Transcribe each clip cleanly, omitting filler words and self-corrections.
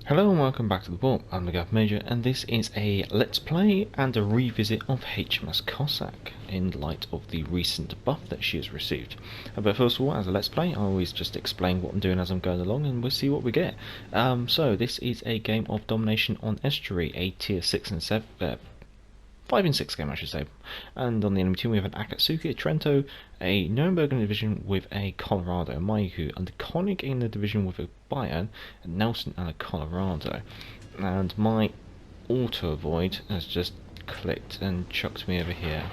Hello and welcome back to the Warp. I'm the Gav Major, and this is a Let's Play and a revisit of HMS Cossack in light of the recent buff that she has received. But first of all, as a Let's Play, I always just explain what I'm doing as I'm going along, and we'll see what we get. So this is a game of domination on estuary, a tier 6 and 7. 5 and 6 game, I should say. And on the enemy team, we have an Akatsuki, a Trento, a Nuremberg in the division with a Colorado, a Maiku, and a Koenig in the division with a Bayern, a Nelson, and a Colorado. And my auto avoid has just clicked and chucked me over here.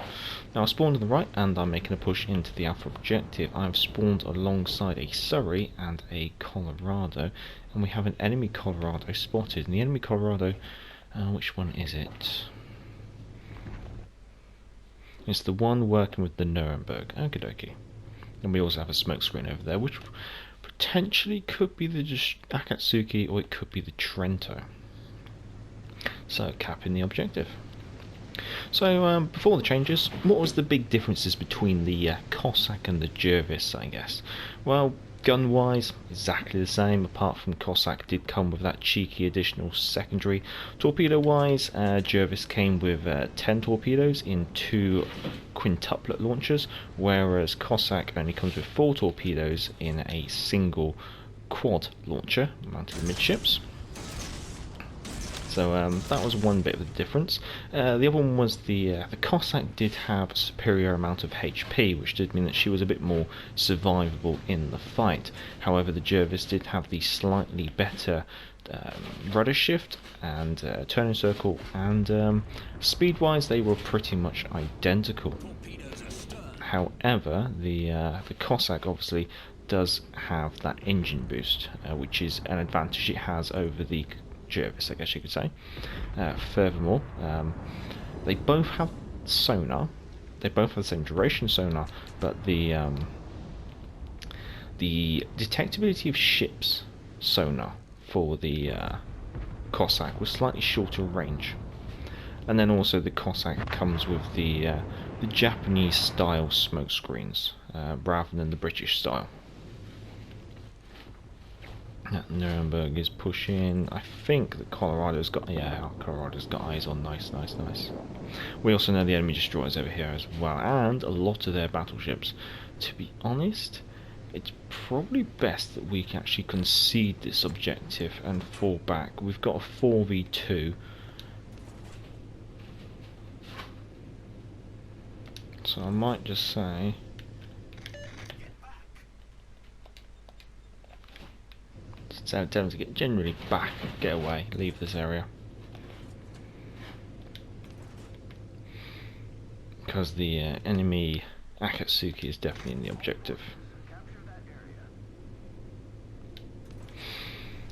Now I spawned on the right, and I'm making a push into the Alpha objective. I've spawned alongside a Surrey and a Colorado, and we have an enemy Colorado spotted. And the enemy Colorado, which one is it? It's the one working with the Nuremberg. Okie dokie. And we also have a smoke screen over there, which potentially could be the Akatsuki, or it could be the Trento. So, capping the objective. So, before the changes, what was the big differences between the Cossack and the Jervis, I guess? Well, gun-wise, exactly the same, apart from Cossack did come with that cheeky additional secondary. Torpedo-wise, Jervis came with 10 torpedoes in 2 quintuplet launchers, whereas Cossack only comes with 4 torpedoes in a single quad launcher mounted midships. So that was one bit of the difference. The other one was the Cossack did have a superior amount of HP, which did mean that she was a bit more survivable in the fight. However, the Jervis did have the slightly better rudder shift and turning circle, and speed-wise they were pretty much identical. However, the Cossack obviously does have that engine boost, which is an advantage it has over the Jervis, I guess you could say. Furthermore, they both have sonar. They both have the same duration sonar, but the detectability of ships sonar for the Cossack was slightly shorter range. And then also the Cossack comes with the Japanese style smoke screens rather than the British style. Nuremberg is pushing. I think that Colorado's got eyes on. Nice. We also know the enemy destroyers over here as well, and a lot of their battleships. To be honest, it's probably best that we can actually concede this objective and fall back. We've got a 4v2. So I might just say, tell them to get generally back, get away, leave this area, because the enemy Akatsuki is definitely in the objective.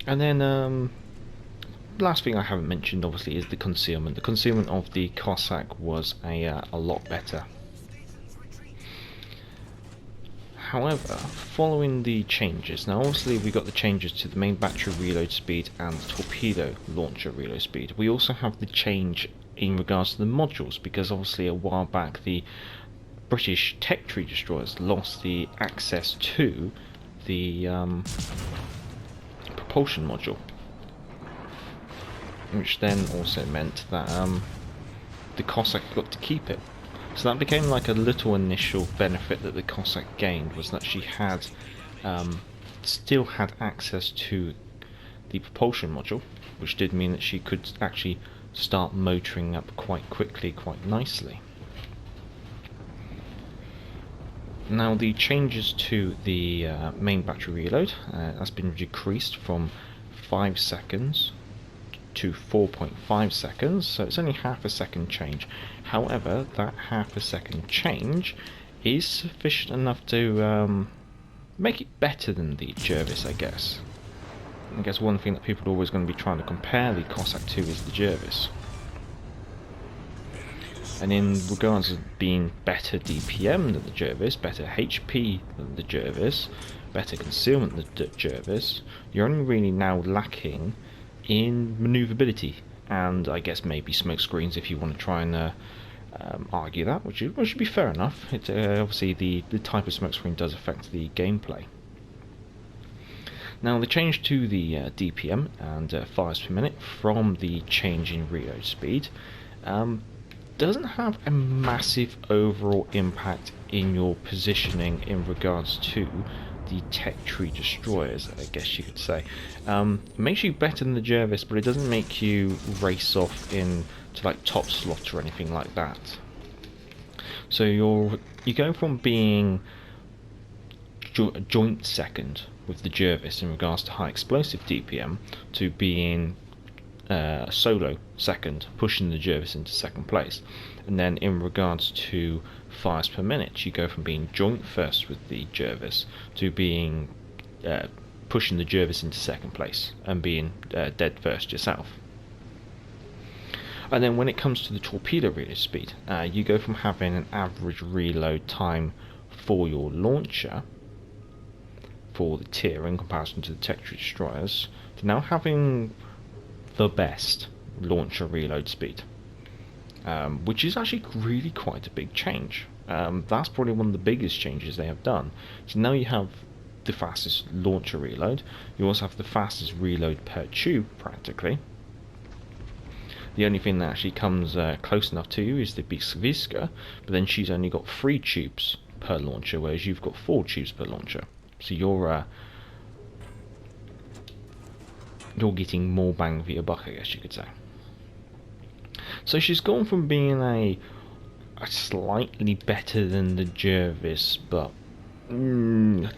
And then last thing I haven't mentioned obviously is the concealment. The concealment of the Cossack was a lot better. However, following the changes, now obviously we got the changes to the main battery reload speed and the torpedo launcher reload speed. We also have the change in regards to the modules, because obviously a while back the British tech tree destroyers lost the access to the propulsion module, which then also meant that the Cossack got to keep it. So that became like a little initial benefit that the Cossack gained, was that she had still had access to the propulsion module, which did mean that she could actually start motoring up quite quickly, quite nicely. Now the changes to the main battery reload has been decreased from 5 seconds to 4.5 seconds, so it's only half a second change. However, that half a second change is sufficient enough to make it better than the Jervis, I guess. I guess one thing that people are always going to be trying to compare the Cossack to is the Jervis. And in regards of being better DPM than the Jervis, better HP than the Jervis, better concealment than the Jervis, you're only really now lacking in manoeuvrability, and I guess maybe smoke screens if you want to try and argue that, which should be fair enough. It, obviously the type of smoke screen does affect the gameplay. Now the change to the DPM and fires per minute from the change in reload speed doesn't have a massive overall impact in your positioning in regards to the tech tree destroyers, I guess you could say. It makes you better than the Jervis, but it doesn't make you race off in to like top slot or anything like that. So you go from being joint second with the Jervis in regards to high explosive DPM to being solo second, pushing the Jervis into second place. And then in regards to fires per minute, you go from being joint first with the Jervis to being pushing the Jervis into second place and being dead first yourself. And then when it comes to the torpedo reload speed, you go from having an average reload time for your launcher for the tier in comparison to the tech tree destroyers to now having the best launcher reload speed, which is actually really quite a big change. That's probably one of the biggest changes they have done. So now you have the fastest launcher reload, you also have the fastest reload per tube practically. The only thing that actually comes close enough to you is the Visca, but then she's only got 3 tubes per launcher, whereas you've got 4 tubes per launcher. So you're getting more bang for your buck, I guess you could say. So she's gone from being a slightly better than the Jervis, but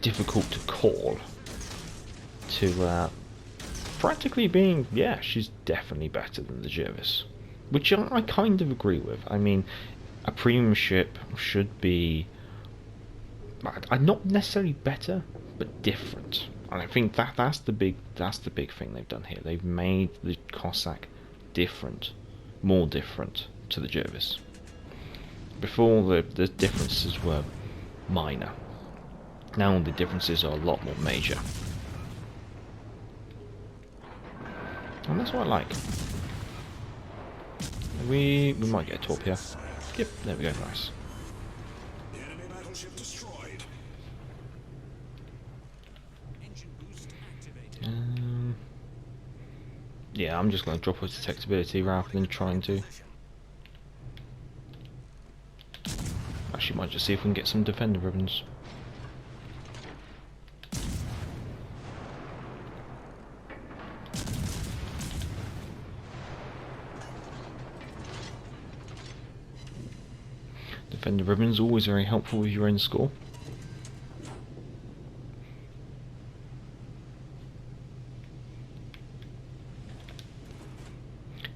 difficult to call, to practically being, yeah, she's definitely better than the Jervis, which I kind of agree with. I mean, a premium ship should be not necessarily better, but different. And I think that's the big thing they've done here. They've made the Cossack different, more different to the Jervis. Before the differences were minor. Now the differences are a lot more major. And that's what I like. We might get a torpedo. Yep, there we go, nice. Enemy battleship destroyed. Yeah, I'm just going to drop her detectability rather than trying to. Actually, might just see if we can get some defender ribbons. Defender ribbons always very helpful with your own score.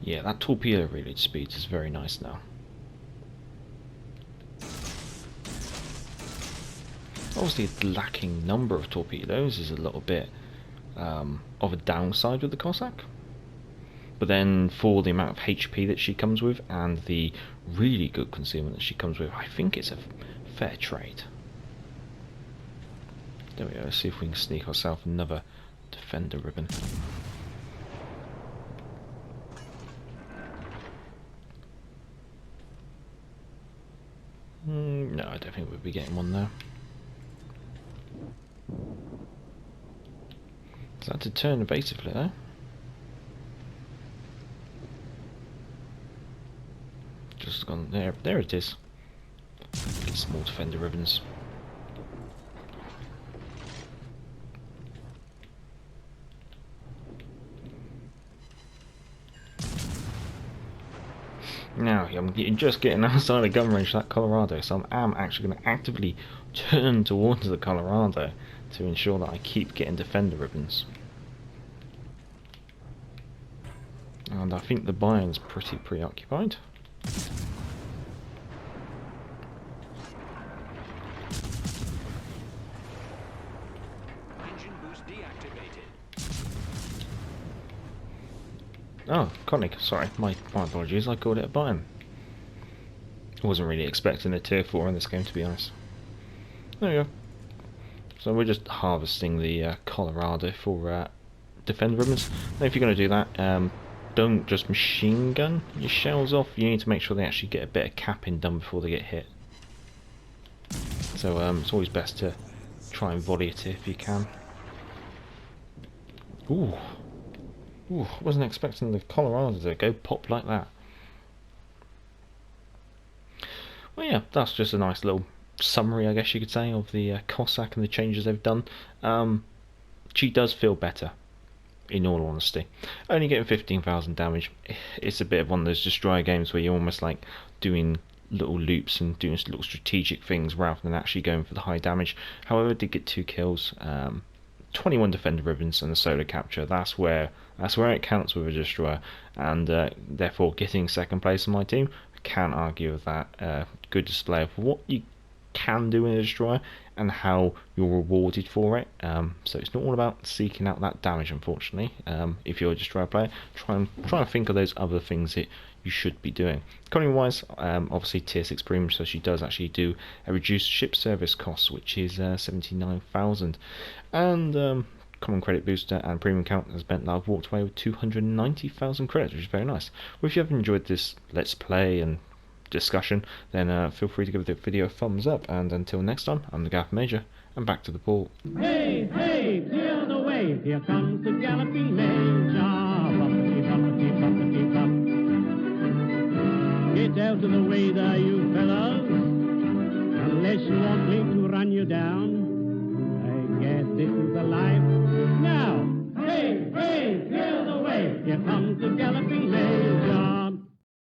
Yeah, that torpedo reload speed is very nice now. Obviously, the lacking number of torpedoes is a little bit of a downside with the Cossack. But then, for the amount of HP that she comes with and the really good concealment that she comes with, I think it's a fair trade. There we go, let's see if we can sneak ourselves another defender ribbon. No, I don't think we'll be getting one there. Is that to turn evasively though? Just gone there. There it is. Get some more defender ribbons. Now, I'm just getting outside the gun range of that Colorado, so I am actually going to actively turn towards the Colorado to ensure that I keep getting defender ribbons. And I think the Bayern's pretty preoccupied. Engine boost deactivated. Oh, Koenig, sorry, my apologies, I called it a Bayern. I wasn't really expecting a tier 4 in this game, to be honest. There we go. So we're just harvesting the Colorado for defender ribbons. Now if you're going to do that, don't just machine gun your shells off, you need to make sure they actually get a bit of capping done before they get hit. So it's always best to try and volley it if you can. Ooh. Ooh, wasn't expecting the Colorado to go pop like that. Well, yeah, that's just a nice little summary, I guess you could say, of the Cossack and the changes they've done. She does feel better, in all honesty. Only getting 15,000 damage. It's a bit of one of those destroyer games where you're almost like doing little loops and doing little strategic things rather than actually going for the high damage. However, I did get 2 kills, 21 defender ribbons and a solo capture. That's where it counts with a destroyer, and therefore getting second place on my team, I can't argue with that. Good display of what you can do in a destroyer and how you're rewarded for it. So it's not all about seeking out that damage, unfortunately. If you're a destroyer player, try and think of those other things that you should be doing. Economy wise, obviously tier 6 premium, so she does actually do a reduced ship service cost, which is 79,000, and common credit booster and premium count has meant that I've walked away with 290,000 credits, which is very nice. Well, if you have enjoyed this let's play and discussion, then feel free to give the video a thumbs up, and until next time, I'm the Gaff Major, and back to the port. Hey, hey, clear the way, here comes the Galloping Major. Bumpity, bumpity, bumpity, bump. Get out of the way there, you fellows, unless you want me to run you down. I guess this is the life. Now, hey, hey, clear the way, here comes the Galloping Major.